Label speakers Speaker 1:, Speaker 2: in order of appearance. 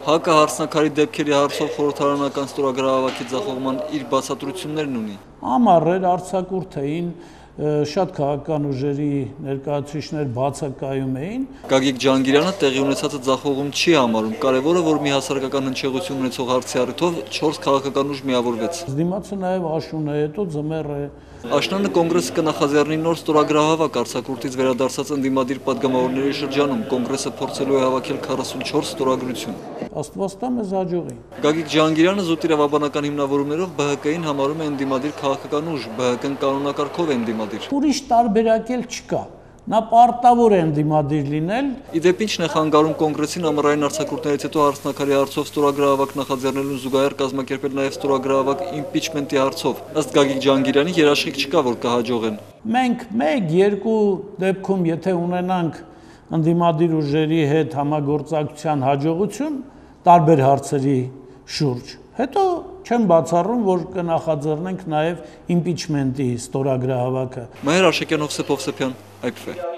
Speaker 1: ՀԱԿ-ը հարցնաքարի դեպքերի հարցով խորհրդարանական ստորագրահավաքի ձախողման իր բացատրություններն ունի։
Speaker 2: Ամառ էր, արձակուրդ էին, շատ քաղաքական ուժերի ներկայացուցիչներ բացակայում էին։
Speaker 1: Գագիկ Ջհանգիրյանը տեղի ունեցածը ձախողում չի համարում, կարևորը, որ մի հասարակական հնչեղություն ունեցող հարցի առիթով 4 քաղաքական ուժ միավորվեց։
Speaker 2: Դիմացը նաև աշուն է, հետո ձմեռ է։
Speaker 1: Աշնանը կոնգրեսը կնախաձեռնի նոր ստորագրահավաք արձակուրդից վերադարձած ընդդիմադիր պատգամավորների շրջանում, կոնգրեսը փորձելու է հավաքել 44 ստորագրություն։
Speaker 2: Աստված տա մեզ հաջողի։
Speaker 1: Գագիկ Ջհանգիրյանը զուտ իրավաբանական հիմնավորումներով ԲՀԿ-ին համարում է ընդդիմադիր քաղաքական ուժ, ԲՀԿ-ն կանոնակարգով է ընդդիմադիր։
Speaker 2: Ուրիշ տարբերակ էլ չկա։ Նա պարտավոր է ընդդիմադիր լինել։
Speaker 1: Իդեպ ինչն է խանգարում կոնգրեսին ամառային արձակուրդներից հետո հարցնաքարի հարցով ստորագրահավաք նախաձեռնելուն զուգահեռ կազմակերպել նաև ստորագրահավաք իմպիչմենտի հարցով։ Ըստ Գագիկ Ջհանգիրյանի երաշխիք չկա, որ կհաջողեն։
Speaker 2: Մենք 1-2 դեպքում եթե ունենանք ընդդիմադիր ուժերի հետ համագործակցության հաջողություն տարբեր հարցերի շուրջ, հետո չեմ բացառում, որ կնախաձեռնենք նաև իմպիչմենտի ստորագրահավաքը։
Speaker 1: Մհեր Աշակյան, Հովսեփ Հովսեփյան, IPF